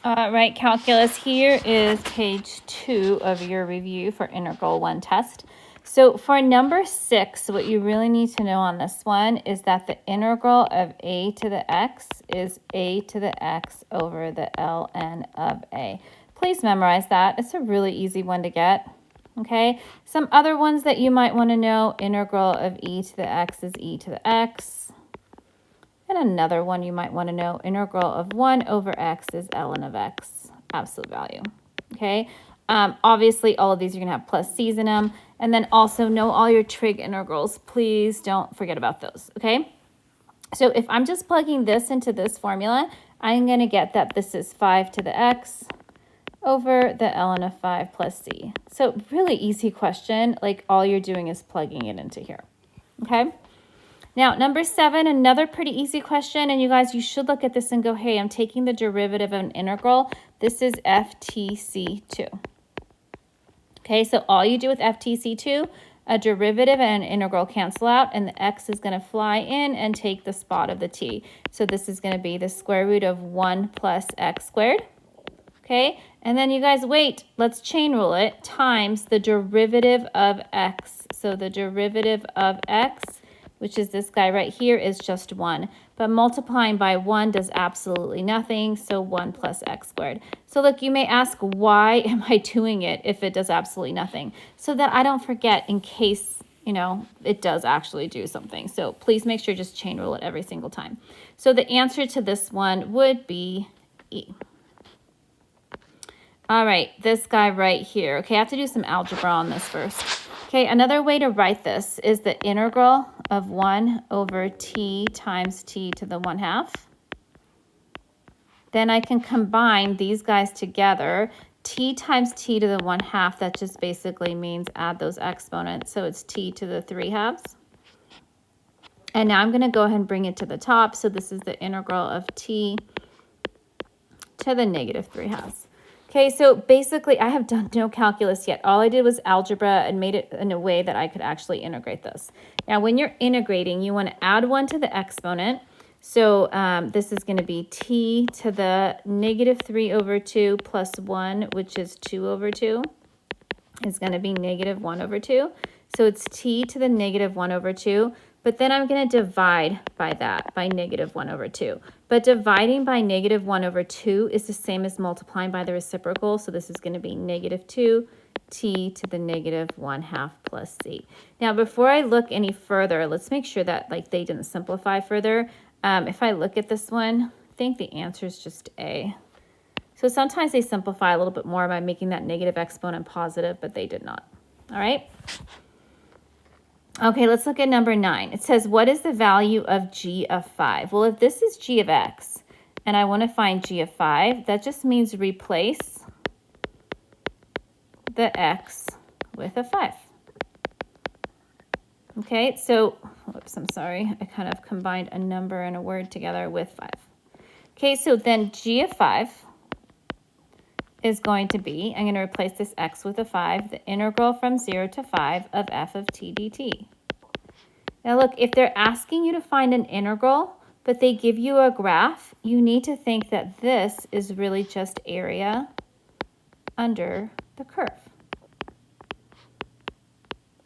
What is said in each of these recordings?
All right, calculus, here is page 2 of your review for integral 1 test. So for number 6, what you really need to know on this one is that the integral of a to the x is a to the x over the ln of a. Please memorize that. It's a really easy one to get. Okay, some other ones that you might want to know: integral of e to the x is e to the x. And another one you might want to know: integral of 1 over x is ln of x, absolute value. Okay, obviously all of these are going to have plus c's in them. And then also know all your trig integrals. Please don't forget about those. Okay, so if I'm just plugging this into this formula, I'm going to get that this is 5 to the x over the ln of 5 plus c. So really easy question. Like, all you're doing is plugging it into here. Okay. Now, number 7, another pretty easy question. And you guys, you should look at this and go, hey, I'm taking the derivative of an integral. This is FTC2. Okay, so all you do with FTC2, a derivative and an integral cancel out, and the x is going to fly in and take the spot of the t. So this is going to be the square root of 1 plus x squared. Okay, and then you guys, wait, let's chain rule it, times the derivative of x. So the derivative of x, which is this guy right here, is just 1. But multiplying by 1 does absolutely nothing, so 1 plus x squared. So look, you may ask, why am I doing it if it does absolutely nothing? So that I don't forget in case, you know, it does actually do something. So please make sure just chain rule it every single time. So the answer to this one would be E. All right, this guy right here. Okay, I have to do some algebra on this first. Okay, another way to write this is the integral of 1 over t times t to the 1/2. Then I can combine these guys together. T times t to the 1/2, that just basically means add those exponents. So it's t to the 3/2. And now I'm going to go ahead and bring it to the top. So this is the integral of t to the negative 3/2. Okay, so basically I have done no calculus yet. All I did was algebra and made it in a way that I could actually integrate this. Now, when you're integrating, you want to add 1 to the exponent. So this is going to be t to the negative 3 over 2 plus 1, which is 2 over 2, is going to be negative 1 over 2. So it's t to the negative 1 over 2. But then I'm going to divide by that, by negative 1 over 2. But dividing by negative 1 over 2 is the same as multiplying by the reciprocal. So this is going to be negative 2 t to the negative 1/2 plus c. Now, before I look any further, let's make sure that they didn't simplify further. If I look at this one, I think the answer is just A. So sometimes they simplify a little bit more by making that negative exponent positive, but they did not. All right. Okay, let's look at number 9. It says, what is the value of g of 5? Well, if this is g of x and I want to find g of 5, that just means replace the x with a 5. Okay, so, whoops, I'm sorry. I kind of combined a number and a word together with 5. Okay, so then g of 5 is going to be, I'm going to replace this x with a 5, the integral from 0 to 5 of f of t dt. Now look, if they're asking you to find an integral, but they give you a graph, you need to think that this is really just area under the curve.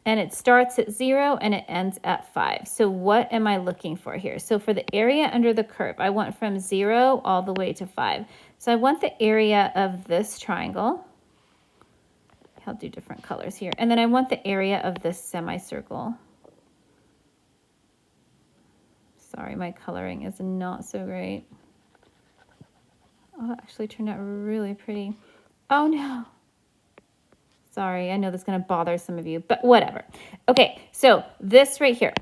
And it starts at 0 and it ends at 5. So what am I looking for here? So for the area under the curve, I want from 0 all the way to 5. So I want the area of this triangle. I'll do different colors here. And then I want the area of this semicircle. Sorry, my coloring is not so great. Oh, it actually turned out really pretty. Oh no. Sorry, I know that's going to bother some of you, but whatever. Okay, so this right here,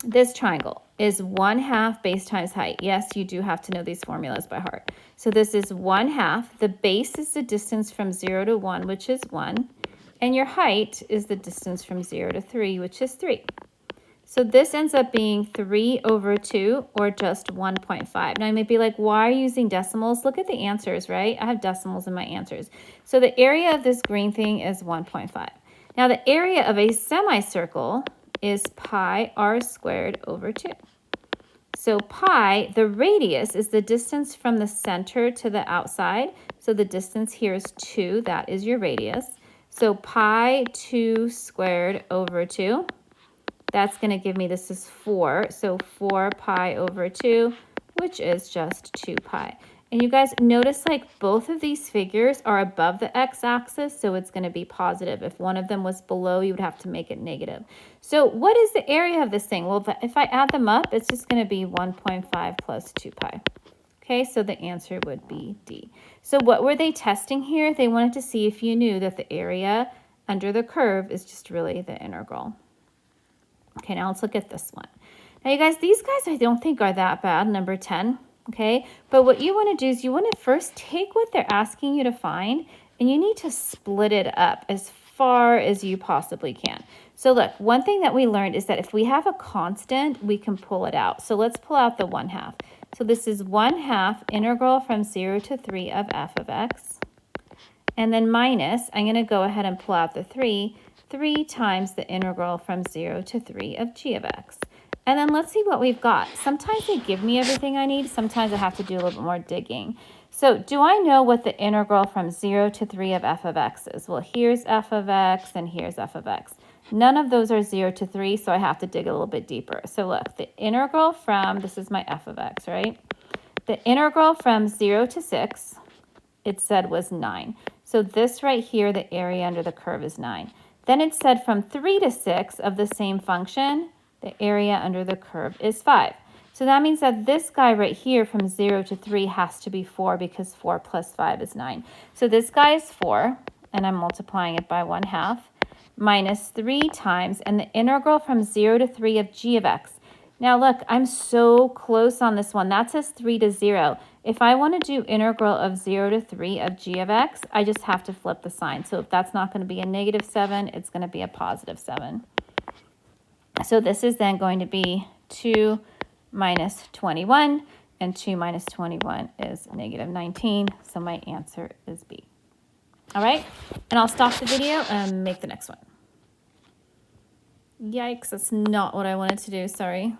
this triangle is 1/2 base times height. Yes, you do have to know these formulas by heart. So this is 1/2. The base is the distance from 0 to 1, which is 1. And your height is the distance from 0 to 3, which is 3. So this ends up being 3 over 2, or just 1.5. Now, you may be like, why are you using decimals? Look at the answers, right? I have decimals in my answers. So the area of this green thing is 1.5. Now, the area of a semicircle is pi r squared over 2. So pi, the radius, is the distance from the center to the outside. So the distance here is 2. That is your radius. So pi 2 squared over 2. That's going to give me, this is 4. So 4 pi over 2, which is just 2 pi. And you guys notice like both of these figures are above the x-axis, so it's going to be positive. If one of them was below, you would have to make it negative. So what is the area of this thing? Well, if I add them up, it's just going to be 1.5 plus 2 pi. Okay, so the answer would be D. So what were they testing here? They wanted to see if you knew that the area under the curve is just really the integral. Okay, now let's look at this one. Now, you guys, these guys I don't think are that bad, number 10. Okay, but what you want to do is you want to first take what they're asking you to find, and you need to split it up as far as you possibly can. So look, one thing that we learned is that if we have a constant, we can pull it out. So let's pull out the 1/2. So this is 1/2 integral from 0 to 3 of f of x. And then minus, I'm going to go ahead and pull out the 3 times the integral from 0 to 3 of g of x. And then let's see what we've got. Sometimes they give me everything I need. Sometimes I have to do a little bit more digging. So do I know what the integral from 0 to 3 of f of x is? Well, here's f of x and here's f of x. None of those are 0 to 3, so I have to dig a little bit deeper. So look, the integral from, this is my f of x, right? The integral from 0 to 6, it said was 9. So this right here, the area under the curve is 9. Then it said from 3 to 6 of the same function, the area under the curve is 5. So that means that this guy right here from 0 to 3 has to be 4 because 4 plus 5 is 9. So this guy is 4, and I'm multiplying it by 1/2, minus 3 times, and the integral from 0 to 3 of g of x. Now look, I'm so close on this one. That says 3 to 0. If I want to do integral of 0 to 3 of g of x, I just have to flip the sign. So if that's not going to be a -7, it's going to be a +7. So this is then going to be 2 minus 21, and 2 minus 21 is -19. So my answer is B. All right, and I'll stop the video and make the next one. Yikes, that's not what I wanted to do, sorry.